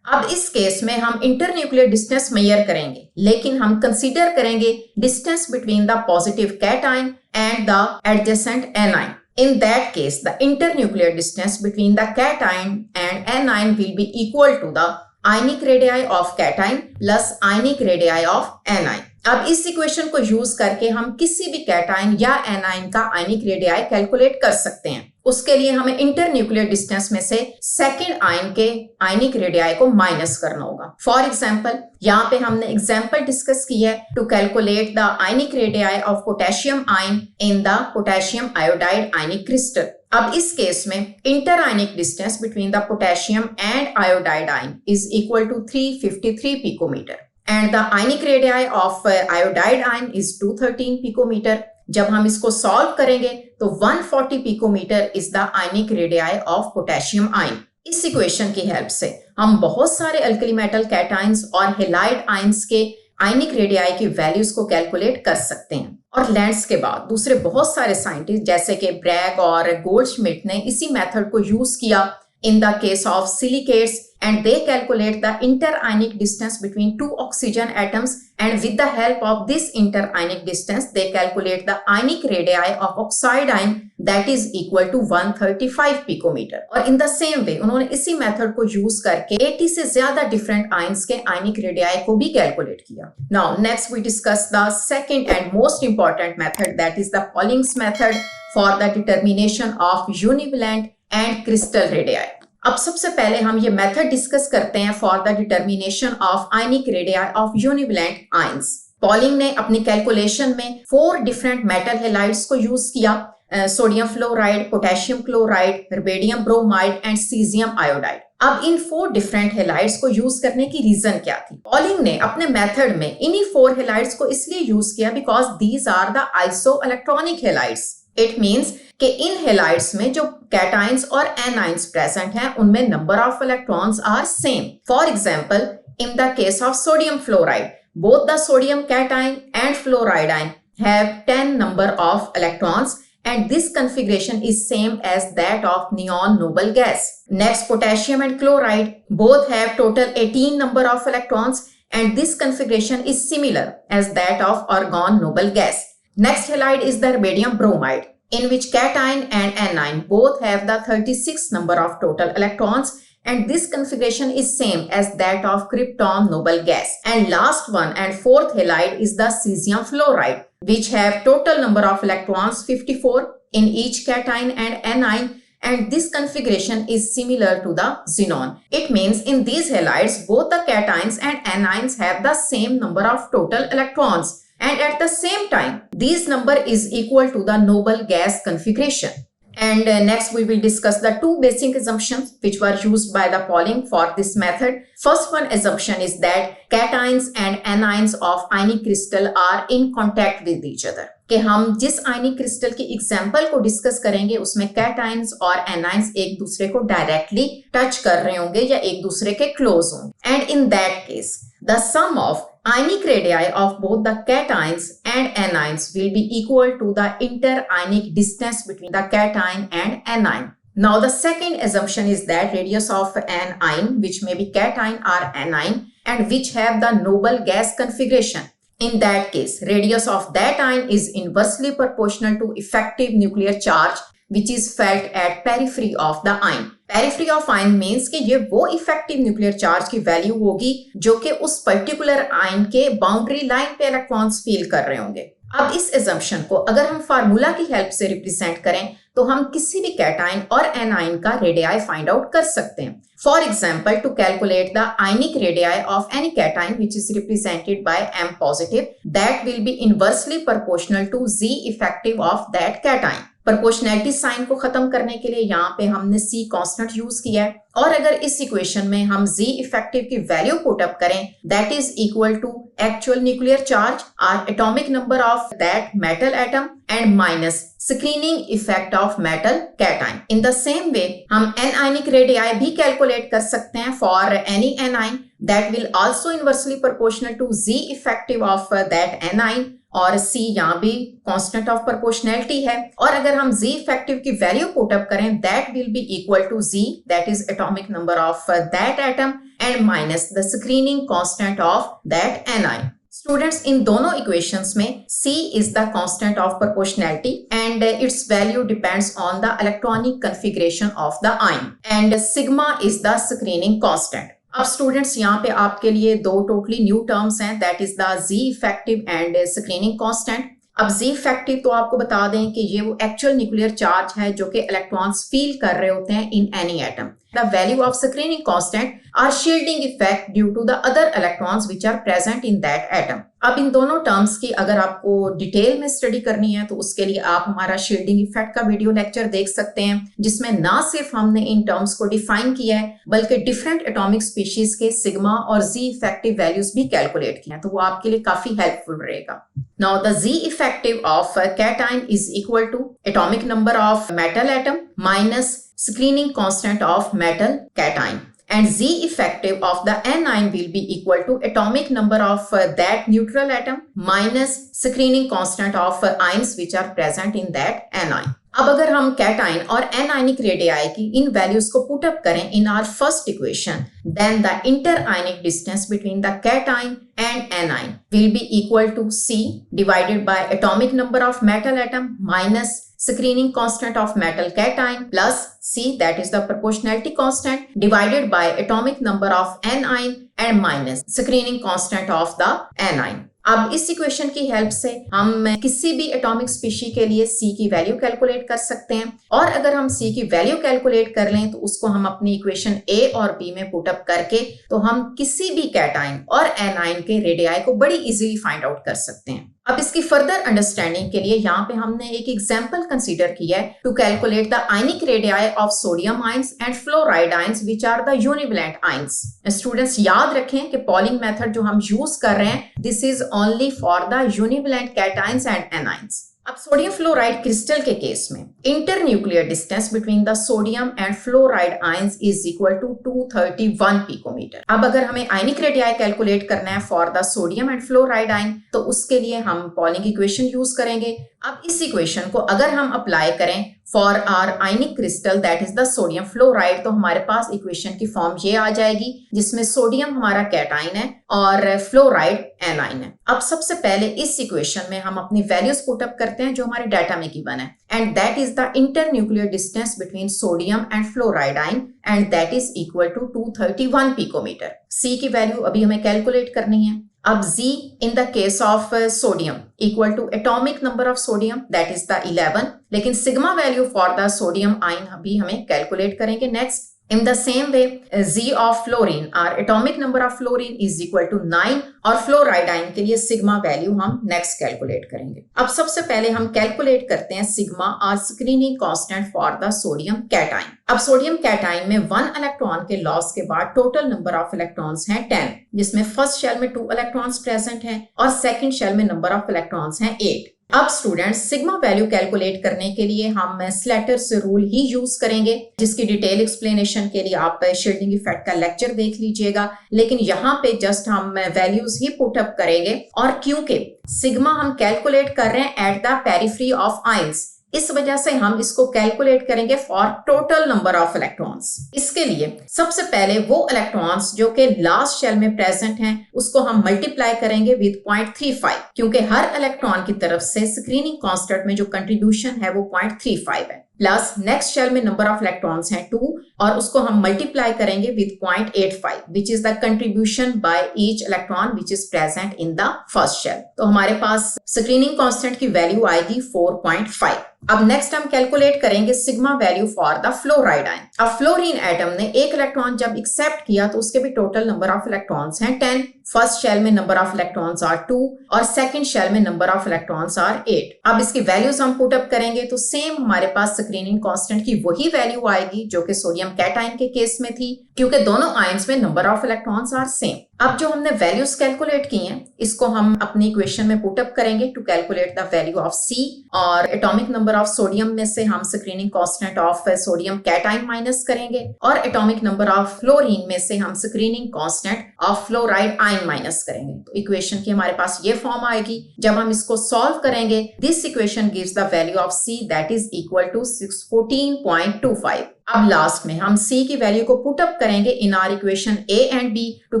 अब इस केस में हम इंटरन्यूक्लियर डिस्टेंस मेजर करेंगे, लेकिन हम कंसीडर करेंगे distance between the positive cation and the adjacent A9. In that case, the internuclear distance between the cation and anion will be equal to the ionic radii of cation plus ionic radii of anion. अब इस equation को use करके हम किसी भी cation या A9 का आयनिक radii calculate कर सकते हैं। उसके लिए हमें इंटरन्यूक्लियर डिस्टेंस में से सेकेंड आयन के आयनिक रेडियाई को माइनस करना होगा। फॉर एग्जांपल, यहाँ पे हमने एग्जांपल डिस्कस की है to calculate the ionic radii of potassium ion in the potassium iodide ionic crystal. अब इस केस में inter ionic distance between the potassium and iodide ion is equal to 353 picometer and the ionic radii of iodide ion is 213 picometer. जब हम इसको solve करेंगे तो 140 picometer is the ionic radii of potassium ion. इस equation की help से हम बहुत सारे अल्कली मेटल कैटाइन्स और हैलाइड आयंस के आयनिक रेडियाई की वैल्यूज को कैलकुलेट कर सकते हैं। और लेंस के बाद दूसरे बहुत सारे साइंटिस्ट जैसे कि ब्रैग और गोल्डश्मिट ने इसी मेथड को यूज किया in the case of silicates, and they calculate the interionic distance between two oxygen atoms, and with the help of this interionic distance they calculate the ionic radii of oxide ion that is equal to 135 picometer। और in the same way उन्होंने इसी method को use करके 80 से ज्यादा different ions के ionic radii को भी कैलकुलेट किया। Now next we discuss the second and most important method, that is the Pauling's method for the determination of univalent and crystal radii। अब सबसे पहले हम ये मेथड डिस्कस करते हैं for the determination of ionic radii of univalent ions. Pauling ने अपनी calculation में 4 डिफरेंट मेटल हैलाइड्स को यूज किया, sodium fluoride, potassium chloride, rubidium bromide and cesium iodide. अब इन 4 डिफरेंट हैलाइड्स को यूज करने की रीजन क्या थी? पॉलिंग ने अपने मेथड में इन्हीं 4 हैलाइड्स को इसलिए यूज किया because these are the isoelectronic halides. It means कि इन हैलाइड्स में जो कैटाइन्स और एनाइंस प्रेजेंट हैं उनमें number of electrons are same. For example, in the case of sodium fluoride, both the sodium cation and fluoride ion have 10 number of electrons and this configuration is same as that of neon noble gas. Next, potassium and chloride both have total 18 number of electrons, and this configuration is similar as that of argon noble gas. Next halide is the rubidium bromide, in which cation and anion both have the 36 number of total electrons, and this configuration is same as that of krypton noble gas. And last one and fourth halide is the cesium fluoride, which have total number of electrons 54 in each cation and anion, and this configuration is similar to the xenon. It means in these halides both the cations and anions have the same number of total electrons, and at the same time this number is equal to the noble gas configuration. And next we will discuss the two basic assumptions which were used by the Pauling for this method. First one assumption is that cations and anions of ionic crystal are in contact with each other. कि हम जिस आयनिक crystal की example को discuss करेंगे उसमें cations और anions एक दूसरे को डायरेक्टली टच कर रहे होंगे या एक दूसरे के क्लोज होंगे. And in that case the sum of ionic radii of both the cations and anions will be equal to the inter-ionic distance between the cation and anion. Now the second assumption is that radius of an ion, which may be cation or anion, and which have the noble gas configuration. In that case, radius of that ion is inversely proportional to effective nuclear charge which is felt at periphery of the ion. Periphery of ion means कि ये वो effective nuclear charge की value होगी जो कि उस particular ion के boundary line पे इलेक्ट्रॉन्स फील कर रहे होंगे. अब इस assumption को अगर हम फार्मूला की हेल्प से रिप्रेजेंट करें तो हम किसी भी कैटायन और एनायन का रेडियाई फाइंड आउट कर सकते हैं. For example, to calculate the ionic radii of any cation which is represented by M positive, that will be inversely proportional to Z effective of that cation. Proportionality sign को खत्म करने के लिए यहाँ पे हमने C कांस्टेंट यूज किया है, और अगर इस इक्वेशन में हम Z इफेक्टिव की वैल्यू पुट अप करें that is equal to actual nuclear charge और atomic number of that metal atom and minus screening effect of metal cation. In the same way हम एनायनिक रेडियाई भी calculate कर सकते हैं for any anion that will also inversely proportional to Z effective of that anion, और C यहाँ भी constant of proportionality है, और अगर हम Z इफेक्टिव की वैल्यू पुट अप करें that will be equal to Z, that is atomic number of that atom and minus the screening constant of that anion. Students, इन दोनों इक्वेशंस में C is the constant of proportionality and its value depends on the electronic configuration of the ion, and sigma is the screening constant. अब students यहाँ पे आपके लिए दो totally new terms हैं, that is the Z effective and screening constant. अब Z effective तो आपको बता दें कि ये वो एक्चुअल न्यूक्लियर चार्ज है जो कि इलेक्ट्रॉन्स फील कर रहे होते हैं in any atom. The value of screening constant are shielding effect due to the other electrons which are present in that atom. अब इन दोनों टर्म्स की अगर आपको डिटेल में स्टडी करनी है तो उसके लिए आप हमारा शील्डिंग इफेक्ट का वीडियो लेक्चर देख सकते हैं, जिसमें ना सिर्फ हमने इन टर्म्स को डिफाइन किया है बल्कि डिफरेंट एटॉमिक स्पीशीज के सिग्मा और Z इफेक्टिव वैल्यूज भी कैलकुलेट किए हैं, तो वो आपके लिए काफी हेल्पफुल रहेगा. Now the Z effective of cation is equal to atomic number of metal atom minus screening constant of metal cation, and Z effective of the anion will be equal to atomic number of that neutral atom minus screening constant of ions which are present in that anion. अब अगर हम cation और anionic radii की इन values को put up करें in our first equation, then the inter ionic distance between the cation and anion will be equal to C divided by atomic number of metal atom minus screening constant of metal cation plus C, that is the proportionality constant, divided by atomic number of anion and minus screening constant of the anion. अब इस equation की help से हम किसी भी atomic species के लिए C की वैल्यू कैलकुलेट कर सकते हैं, और अगर हम C की वैल्यू कैलकुलेट कर लें तो उसको हम अपनी इक्वेशन A और B में पुट अप करके तो हम किसी भी कैटायन और एनायन के रेडियाई को बड़ी इजीली फाइंड आउट कर सकते हैं. अब इसकी फर्दर अंडरस्टैंडिंग के लिए यहाँ पे हमने एक एग्जांपल कंसीडर किया है to calculate the ionic radii of sodium ions and fluoride ions which are the univalent ions. Students, याद रखें कि पॉलिंग मेथड जो हम यूज कर रहे हैं this is only for the univalent cations and anions. अब सोडियम फ्लोराइड क्रिस्टल के केस में internuclear distance between the sodium and fluoride ions is equal to 231 picometer. अब अगर हमें आयनिक रेडियाई कैलकुलेट करना है for the sodium and fluoride ion, तो उसके लिए हम पॉलिंग इक्वेशन यूज करेंगे। अब इस इक्वेशन को अगर हम अप्लाई करें for our ionic crystal that is the sodium fluoride, तो हमारे पास इक्वेशन की फॉर्म ये आ जाएगी जिसमें सोडियम हमारा कैटाइन है और फ्लोराइड एनाइन है। अब सबसे पहले इस इक्वेशन में हम अपनी वैल्यूज पुट अप करते हैं जो हमारे डाटा में गिवन है, and that is the internuclear distance between sodium and fluoride ion, and that is equal to 231 picometer. C की वैल्यू अभी हमें कैलकुलेट करनी है। अब Z in the case of sodium equal to atomic number of sodium that is the 11, लेकिन sigma value for the sodium ion भी हमें calculate करेंगे next. In the same way, Z of fluorine, our atomic number of fluorine is equal to 9, और fluoride ion के लिए sigma value हम next calculate करेंगे। अब सबसे पहले हम कैलकुलेट करते हैं सिग्मा और screening constant for the sodium cation. अब सोडियम कैटाइन में 1 इलेक्ट्रॉन के लॉस के बाद टोटल नंबर ऑफ इलेक्ट्रॉन्स हैं 10, जिसमें फर्स्ट शेल में 2 इलेक्ट्रॉन्स प्रेजेंट हैं और सेकंड शेल में नंबर ऑफ इलेक्ट्रॉन्स हैं 8। अब स्टूडेंट्स सिग्मा वैल्यू कैलकुलेट करने के लिए हम स्लेटर्स रूल ही यूज करेंगे, जिसकी डिटेल एक्सप्लेनेशन के लिए आप शील्डिंग इफेक्ट का लेक्चर देख लीजिएगा, लेकिन यहाँ पे जस्ट हम वैल्यूज ही पुट अप करेंगे। और क्योंकि सिग्मा हम कैलकुलेट कर रहे हैं at the periphery of ions, इस वजह से हम इसको कैलकुलेट करेंगे for total number of electrons. इसके लिए सबसे पहले वो इलेक्ट्रॉन्स जो कि लास्ट शेल में प्रेजेंट हैं उसको हम मल्टीप्लाई करेंगे विद 0.35, क्योंकि हर इलेक्ट्रॉन की तरफ से स्क्रीनिंग कांस्टेंट में जो कंट्रीब्यूशन है वो 0.35 है, प्लस नेक्स्ट शेल में नंबर ऑफ इलेक्ट्रॉन्स हैं 2 और उसको हम मल्टीप्लाई करेंगे with 0.85 which is the contribution by each electron which is present in the first shell. तो हमारे पास स्क्रीनिंग कांस्टेंट की वैल्यू आएगी 4.5। अब नेक्स्ट हम कैलकुलेट करेंगे sigma value for the fluoride ion. अब फ्लोरीन एटम ने एक इलेक्ट्रॉन जब एक्सेप्ट किया तो उसके भी टोटल नंबर ऑफ इलेक्ट्रॉन्स हैं 10, फर्स्ट शेल में नंबर ऑफ इलेक्ट्रॉन्स आर 2 और सेकंड शेल में नंबर ऑफ इलेक्ट्रॉन्स आर 8। अब इसकी वैल्यूज हम पुट अप करेंगे तो सेम हमारे पास स्क्रीनिंग कांस्टेंट की वही वैल्यू आएगी जो कि सोडियम कैटाइन के केस में थी, क्योंकि दोनों आयंस में number of electrons are same. अब जो हमने वैल्यूज कैलकुलेट की हैं इसको हम अपनी इक्वेशन में पुट अप करेंगे to calculate the value of C, और एटॉमिक नंबर ऑफ सोडियम में से हम screening constant of sodium cation minus करेंगे और एटॉमिक नंबर ऑफ फ्लोरीन में से हम screening constant of fluoride ion minus करेंगे। तो इक्वेशन की हमारे पास ये फॉर्म आएगी। जब हम इसको सॉल्व करेंगे this equation gives the value of C that is equal to 614.25। अब लास्ट में हम C की वैल्यू को पुट अप करेंगे in our equation A and B to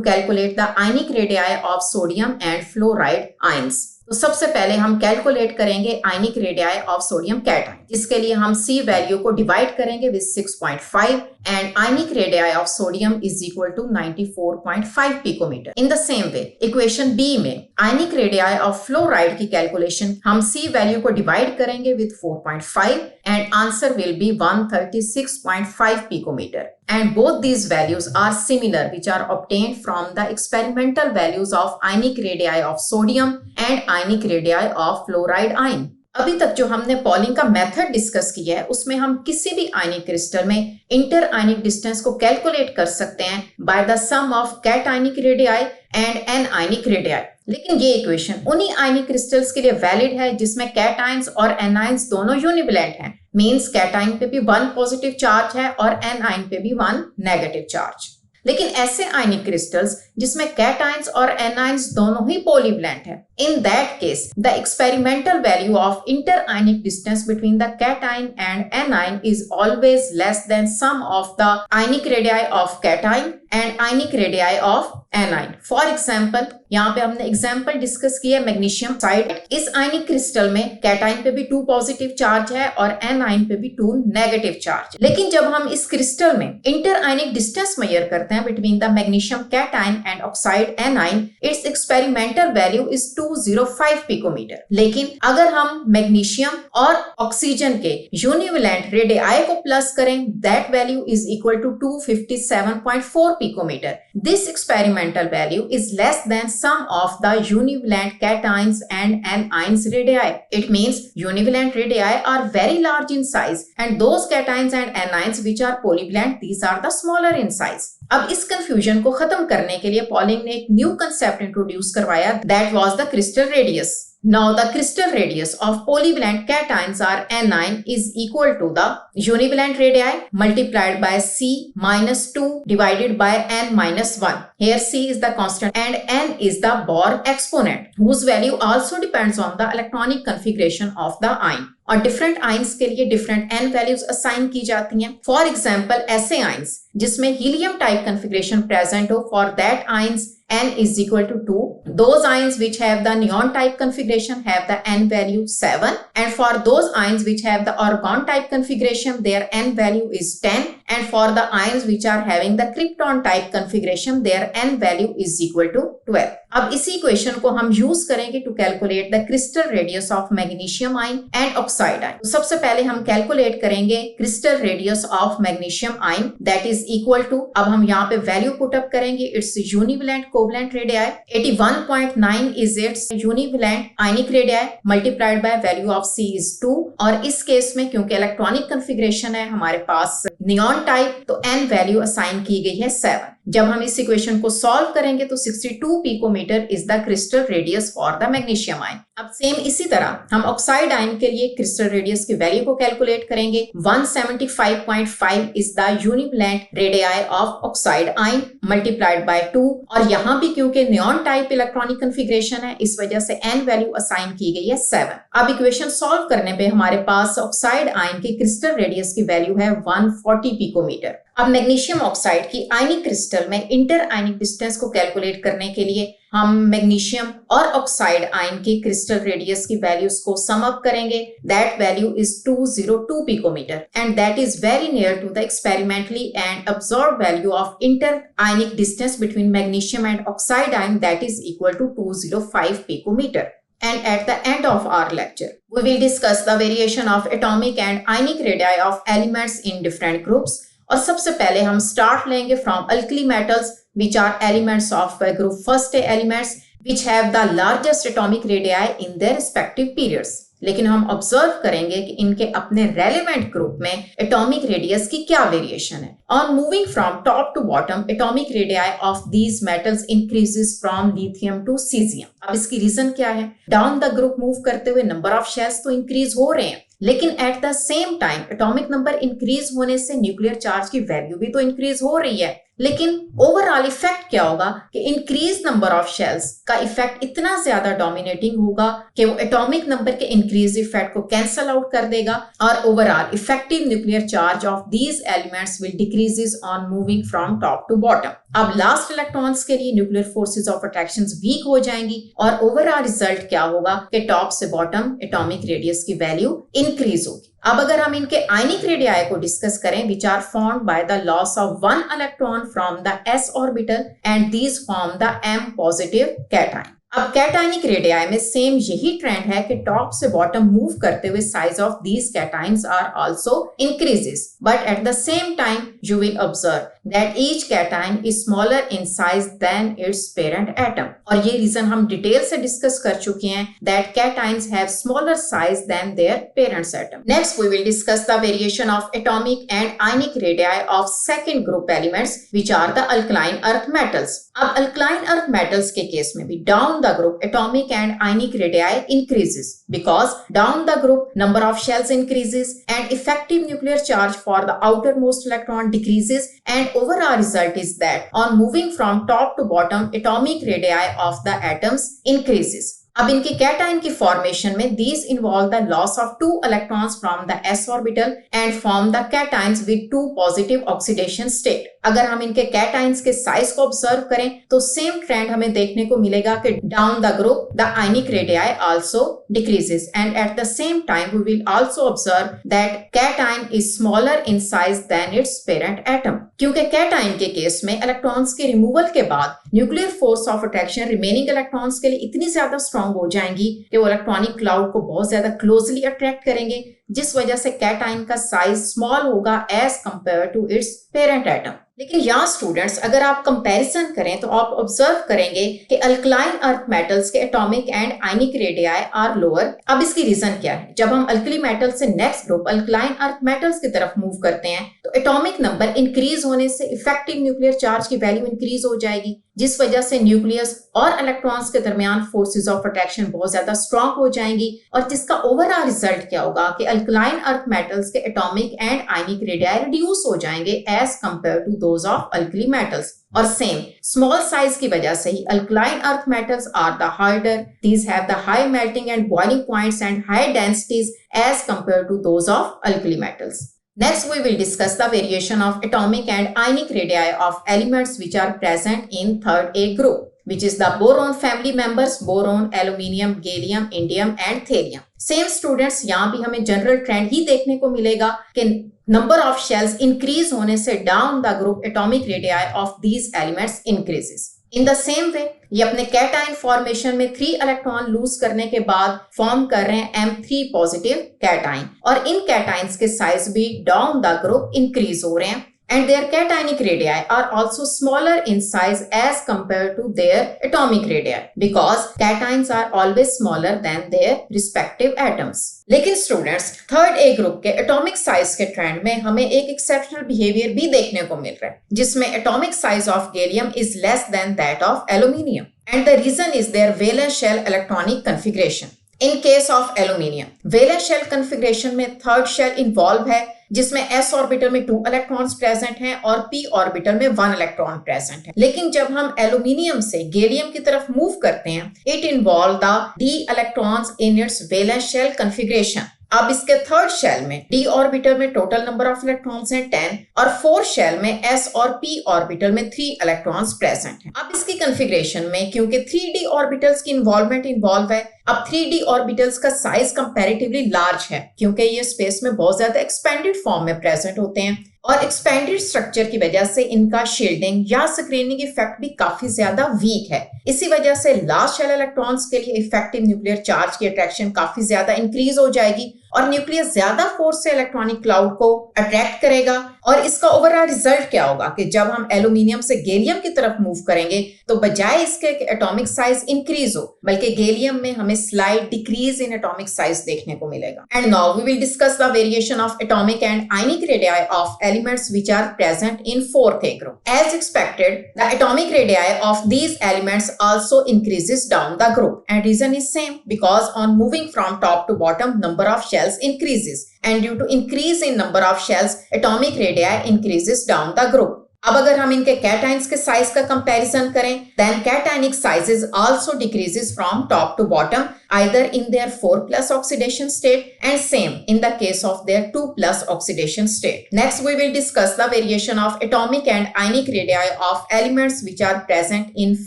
calculate the ionic radii of sodium and fluoride ions. तो सबसे पहले हम कैलकुलेट करेंगे ionic radii of sodium cation, जिसके लिए हम C वैल्यू को डिवाइड करेंगे with 6.5 and ionic radii of sodium is equal to 94.5 picometer. In the same way equation B में आयनिक रेडियाई ऑफ फ्लोराइड की कैलकुलेशन हम C वैल्यू को divide करेंगे with 4.5 and answer will be 136.5 picometer. And both these values are similar, which are obtained from the experimental values of ionic radii of sodium and ionic radii of fluoride ion. अभी तक जो हमने polling का method discuss किया है उसमें हम किसी भी आयनिक क्रिस्टल में इंटर आयनिक डिस्टेंस को कैलकुलेट कर सकते हैं by the sum of cationic radii and anionic radii. लेकिन ये इक्वेशन उन्हीं आयनिक क्रिस्टल्स के लिए वैलिड है जिसमें कैटाइंस और एनाइंस दोनों यूनिवैलेंट हैं, मींस कैटाइन पे भी 1 पॉजिटिव चार्ज है और एनाइन पे भी 1 नेगेटिव चार्ज। लेकिन ऐसे आयनिक क्रिस्टल्स जिसमें कैटाइंस और एनाइंस दोनों ही पॉलीवैलेंट है, in that case the experimental value of inter-ionic distance between the cation and anion is always less than sum of the ionic radii of cation and ionic radii of anion. For example, यहाँ पे हमने example discuss किया magnesium side. इस आयनिक crystal में cation पे भी 2 positive charge है और एनाइन पे भी 2 नेगेटिव चार्ज। लेकिन जब हम इस क्रिस्टल में इंटर आयनिक डिस्टेंस मेजर करते हैं between the magnesium cation and oxide anion, its experimental value is 205 picometer. लेकिन अगर हम मैग्नीशियम और ऑक्सीजन के यूनिवैलेंट रेडियाई को प्लस करें, that value is equal to 257.4 picometer. This experimental value is less than sum of the univalent cations and anions radii. It means univalent radii are very large in size and those cations and anions which are polyvalent, these are the smaller in size. अब इस confusion को खत्म करने के लिए polling ने एक new concept introduce करवाया, that was the crystal radius. Now the crystal radius of polyvalent cations are anion is equal to the univalent radii multiplied by C minus 2 divided by n minus 1. Here C is the constant and n is the Bohr exponent whose value also depends on the electronic configuration of the ion. और different ions के लिए different N values assign की जाती हैं. For example ऐसे ions जिसमें helium type configuration present हो, for that ions n is equal to 2. Those ions which have the neon type configuration have the n value 7, and for those ions which have the argon type configuration their n value is 10, and for the ions which are having the krypton type configuration their n value is equal to 12. अब इसी equation को हम use करेंगे to calculate the crystal radius of magnesium ion and oxide ion. तो सबसे पहले हम calculate करेंगे crystal radius of magnesium ion, that is equal to, अब हम यहाँ पे वैल्यू पुट अप करेंगे. It's univalent covalent radius 81.9 is it's univalent ionic radius multiplied by value of C is 2. और इस केस में क्योंकि इलेक्ट्रॉनिक कन्फिग्रेशन है हमारे पास नियॉन टाइप, तो n वैल्यू असाइन की गई है 7. जब हम इस इक्वेशन को सॉल्व करेंगे तो 62 picometer is the crystal radius for the magnesium ion. अब सेम इसी तरह हम ऑक्साइड आयन के लिए क्रिस्टल रेडियस की वैल्यू को कैलकुलेट करेंगे. 175.5 is the univalent radius of oxide ion multiplied by 2. और यहाँ भी क्योंकि नियॉन टाइप इलेक्ट्रॉनिक कन्फिग्रेशन है इस वजह से n वैल्यू असाइन की गई है 7. अब इक्वेशन सॉल्व करने पे हमारे पास ऑक्साइड आयन की क्रिस्टल रेडियस की वैल्यू है 140 पिकोमीटर. अब मैग्नीशियम ऑक्साइड की आयनिक क्रिस्टल में इंटर आयनिक डिस्टेंस को कैलकुलेट करने के लिए हम मैग्नीशियम और ऑक्साइड आयन की क्रिस्टल रेडियस की वैल्यूज को सम अप करेंगे. That value is 202 picometer and that is very near to the experimentally and observed value of inter ionic distance between magnesium and oxide ion, that is equal to 205 picometer. And at the end of our lecture, we will discuss the variation of atomic and ionic radii of elements in different groups. और सबसे पहले हम start लेंगे from alkali metals which are elements of group first elements which have the largest atomic radii in their respective periods. लेकिन हम observe करेंगे कि इनके अपने रेलेवेंट ग्रुप में एटॉमिक रेडियस की क्या वेरिएशन है. On moving from top to bottom atomic radii of these metals increases from lithium to caesium. अब इसकी रीजन क्या है? डाउन द ग्रुप मूव करते हुए नंबर ऑफ शेल्स तो इंक्रीज हो रहे हैं, लेकिन eight the same time atomic number increase होने से न्यूक्लियर चार्ज की वैल्यू भी तो इंक्रीज हो रही है. लेकिन ओवरऑल इफेक्ट क्या होगा कि इंक्रीज नंबर ऑफ शेल्स का इफेक्ट इतना ज्यादा डोमिनेटिंग होगा कि वो एटॉमिक नंबर के इंक्रीज इफेक्ट को कैंसल आउट कर देगा और overall effective nuclear charge of these elements will decreases on moving from top to bottom. अब लास्ट इलेक्ट्रॉन्स के लिए nuclear forces of attraction weak हो जाएंगी और ओवरऑल रिजल्ट क्या होगा कि टॉप से बॉटम एटॉमिक रेडियस की वैल्यू इंक्रीज होगी. अब अगर हम इनके आयनिक रेडियाई को डिस्कस करें which are formed by the loss of one electron from the s orbital and these form the m positive cation. अब कैटायनिक रेडियाई में सेम यही ट्रेंड है कि टॉप से बॉटम मूव करते हुए size of these cations are also increases, but at the same time you will observe that each cation is smaller in size than its parent atom. और ये reason हम detail से discuss कर चुके हैं that cations have smaller size than their parents atom. Next we will discuss the variation of atomic and ionic radii of second group elements which are the alkaline earth metals. अब alkaline earth metals के case में भी down the group atomic and ionic radii increases because down the group number of shells increases and effective nuclear charge for the outermost electron decreases and overall result is that on moving from top to bottom atomic radii of the atoms increases. अब इनके cation की formation में these involve the loss of 2 electrons from the s orbital and form the cations with 2 positive oxidation state. अगर हम इनके कैटाइन्स के size को observe करें तो सेम ट्रेंड हमें देखने को मिलेगा कि down the group the ionic radii also decreases and at the same time we will also observe that cation is smaller in size than its parent atom. क्योंकि cation के case में electrons के removal के बाद nuclear force of attraction remaining electrons के लिए इतनी ज्यादा स्ट्रॉन्ग हो जाएंगी कि वो इलेक्ट्रॉनिक क्लाउड को बहुत ज्यादा क्लोजली अट्रैक्ट करेंगे, जिस वजह से कैटाइन का साइज स्मॉल होगा as compare to its parent atom. लेकिन यहाँ स्टूडेंट्स अगर आप कंपैरिजन करें तो आप ऑब्जर्व करेंगे कि अल्कलाइन अर्थ मेटल्स के atomic and ionic radii are lower. अब इसकी रीजन क्या है? जब हम अल्कली मेटल से next group alkaline earth metals की तरफ मूव करते हैं तो एटॉमिक नंबर इंक्रीज होने से इफेक्टिव न्यूक्लियर चार्ज की वैल्यू इंक्रीज हो जाएगी, जिस वजह से न्यूक्लियस और इलेक्ट्रॉन्स के दरमियान फोर्सेस ऑफ अट्रैक्शन बहुत ज्यादा स्ट्रांग हो जाएंगी, और जिसका ओवरऑल रिजल्ट क्या होगा कि अल्कलाइन अर्थ मेटल्स के atomic and ionic radii reduce हो जाएंगे as compare to those of alkali metals. और सेम स्मॉल साइज की वजह से ही alkaline earth metals are the harder, these have the high melting and boiling points and high densities as compare to those of alkali metals. Next, we will discuss the variation of atomic and ionic radii of elements which are present in third A group, which is the boron family members boron, aluminium, gallium, indium and thallium. Same students, यहाँ भी हमें general trend ही देखने को मिलेगा कि number of shells increase होने से down the group atomic radii of these elements increases. In the same वे ये अपने कैटाइन फॉर्मेशन में 3 इलेक्ट्रॉन लूज करने के बाद फॉर्म कर रहे हैं M3 पॉजिटिव कैटाइन, और इन कैटाइन्स के साइज भी डाउन द ग्रुप इंक्रीज हो रहे हैं, and their cationic radii are also smaller in size as compared to their atomic radii because cations are always smaller than their respective atoms. लेकिन students third A group के atomic size के trend में हमें एक exceptional behaviour भी देखने को मिल रहा है, जिसमें atomic size of gallium is less than that of aluminium, and the reason is their valence shell electronic configuration. In case of aluminium valence shell configuration में थर्ड शेल इन्वॉल्व है, जिसमें s orbital में 2 electrons present हैं और p orbital में 1 electron present है। लेकिन जब हम एल्यूमिनियम से गैलियम की तरफ मूव करते हैं, it involve the d electrons in its valence shell configuration. अब इसके थर्ड शेल में d ऑर्बिटल में टोटल नंबर ऑफ इलेक्ट्रॉन्स हैं 10, और फोर्थ शेल में s और p ऑर्बिटल में 3 इलेक्ट्रॉन्स प्रेजेंट हैं। अब इसकी कॉन्फ़िगरेशन में क्योंकि 3d ऑर्बिटल्स की इन्वॉल्वमेंट इन्वॉल्व है, अब 3d ऑर्बिटल्स का साइज कंपैरेटिवली लार्ज है क्योंकि ये स्पेस में बहुत ज्यादा एक्सपेंडेड फॉर्म में प्रेजेंट होते हैं, और एक्सपेंडेड स्ट्रक्चर की वजह से इनका शील्डिंग या स्क्रीनिंग इफेक्ट भी काफी ज्यादा वीक है। इसी वजह से लास्ट शेल इलेक्ट्रॉन्स के लिए इफेक्टिव न्यूक्लियर चार्ज की अट्रैक्शन काफी ज्यादा इंक्रीज हो जाएगी, और न्यूक्लियस ज्यादा फोर्स से इलेक्ट्रॉनिक क्लाउड को अट्रैक्ट करेगा, और इसका ओवरऑल रिजल्ट क्या होगा कि जब हम एल्यूमिनियम से गैलियम की तरफ मूव करेंगे तो बजाय इसके एटॉमिक साइज इंक्रीज हो, बल्कि गैलियम में हमें slight decrease in atomic size देखने को मिलेगा। And now we will discuss the variation of atomic and ionic radii of elements which are present in fourth A group. As expected, the atomic radii of these elements also increases down the group, and reason is same because on moving from top to bottom, number of shells increases, and due to increase in number of shells, atomic radii increases down the group. अब अगर हम इनके कैटाइन्स के size का comparison करें, then cationic sizes also decreases from top to bottom either in their 4+ oxidation state and same in the case of their 2+ oxidation state. Next, we will discuss the variation of atomic and ionic radii of elements which are present in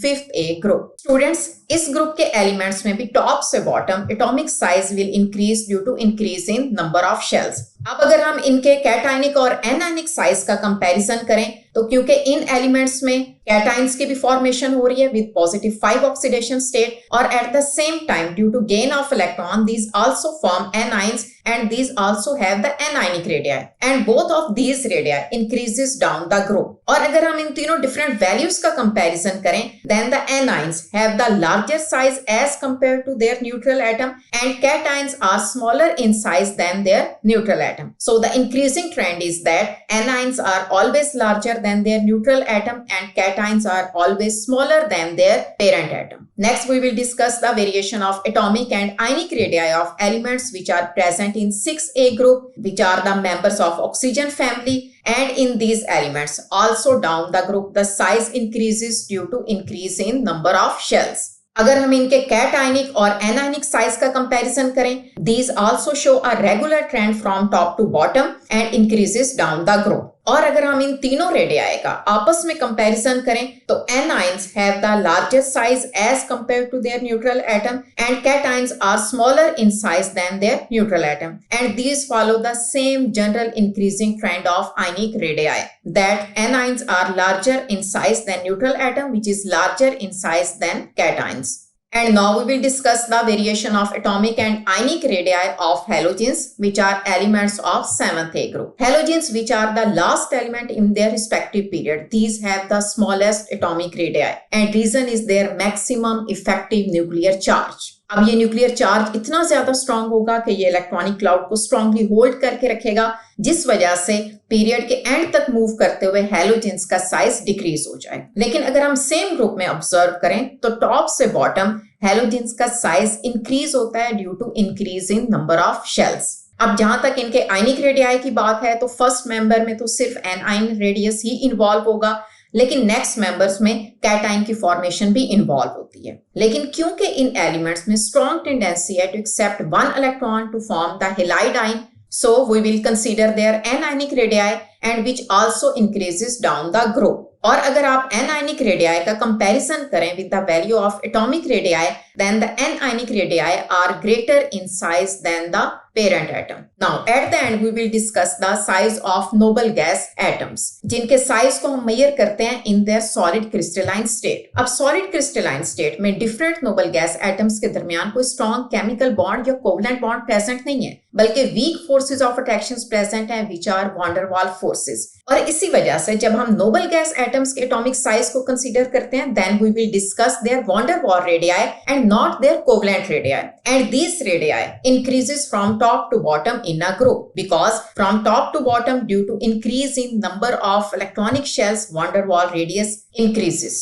5th A group. Students, इस group के elements में भी top से bottom atomic size will increase due to increase in number of shells. अब अगर हम इनके cationic और एनायनिक साइज का कंपैरिजन करें तो क्योंकि इन एलिमेंट्स में कैटाइन्स की भी फॉर्मेशन हो रही है विद +5 ऑक्सीडेशन स्टेट, और at the same time due to gain of electron these also form anions and these also have the anionic radii, and both of these radii increases down the group. और अगर हम इन तीनों different values का comparison करें, then the anions have the larger size as compared to their neutral atom and cations are smaller in size than their neutral atom. So the increasing trend is that anions are always larger than their neutral atom and cations are always smaller than their parent atom. Next, we will discuss the variation of atomic and ionic radii of elements which are present in 6A group, which are the members of oxygen family, and in these elements also down the group the size increases due to increase in number of shells. अगर हम इनके cationic और anionic size का comparison करें, these also show a regular trend from top to bottom and increases down the group. और अगर हम इन तीनों रेडियाई का आपस में कंपैरिजन करें तो anions have the largest size as compared to their neutral atom and cations are smaller in size than their neutral atom, and these follow the same general increasing trend of ionic radii, that anions are larger in size than neutral atom which is larger in size than cations. And now we will discuss the variation of atomic and ionic radii of halogens, which are elements of 7th A group. Halogens, which are the last element in their respective period, these have the smallest atomic radii, and reason is their maximum effective nuclear charge. अब ये nuclear charge इतना ज्यादा strong होगा कि ये electronic cloud को strongly hold करके रखेगा, जिस वजह से पीरियड के एंड तक मूव करते हुए हैलोजेंस का साइज डिक्रीज हो जाए। लेकिन अगर हम सेम ग्रुप में ऑब्जर्व करें तो टॉप से बॉटम हैलोजेंस का साइज इंक्रीज होता है due to increase in number of shells. अब जहां तक इनके आयनिक रेडियाई की बात है तो फर्स्ट मेंबर में तो सिर्फ एनाइन रेडियस ही इन्वॉल्व होगा, लेकिन नेक्स्ट मेंबर्स में कैटाइन की फॉर्मेशन भी इन्वॉल्व होती है। लेकिन क्योंकि इन एलिमेंट्स में स्ट्रॉन्ग टेंडेंसी है to accept one electron to form the halide ion, so we will consider their anionic radii and which also increases down the group. और अगर आप anionic radii का comparison करें with the value of atomic radii, then the anionic radii are greater in size than the parent atom. Now at the end we will discuss the size of noble gas atoms, जिनके size को हम major करते हैं in their solid crystalline state. अब solid crystalline state में different noble gas atoms के दरमियान कोई strong chemical bond या covalent bond present नहीं है, बल्कि weak forces of attractions present हैं which are van der Waals forces. और इसी वजह से जब हम नोबल गैस एटम्स के एटॉमिक साइज को कंसीडर करते हैं, then we will discuss their van der Waals radii and not their covalent radii. And these radii increases from top to bottom in a group because from top to bottom due to increase in number of electronic shells, van der Waals radius increases.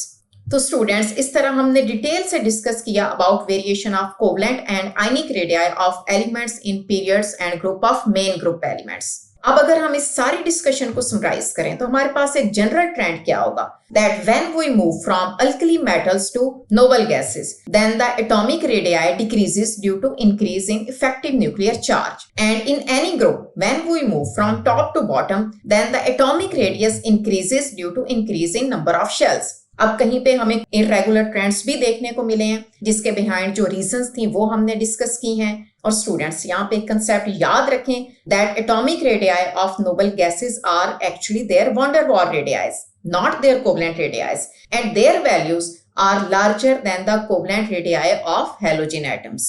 तो students, इस तरह हमने detail से discuss किया about variation of covalent and ionic radii of elements in periods and group of main group elements. अब अगर हम इस सारी डिस्कशन को समराइज करें तो हमारे पास एक जनरल ट्रेंड क्या होगा, that when we move from alkali metals to noble gases, then the atomic radii decreases due to increasing effective nuclear charge. And in any group, when we move from top to bottom, then the atomic radius increases due to increasing number of shells. अब कहीं पे हमें irregular trends भी देखने को मिले हैं, जिसके बिहाइंड जो रीजंस थी वो हमने डिस्कस की हैं। और स्टूडेंट्स, यहाँ पे एक कंसेप्ट याद रखें that atomic radii of noble gases are actually their van der Waals radii, not their covalent radii, and their values are larger than the covalent radii of halogen atoms.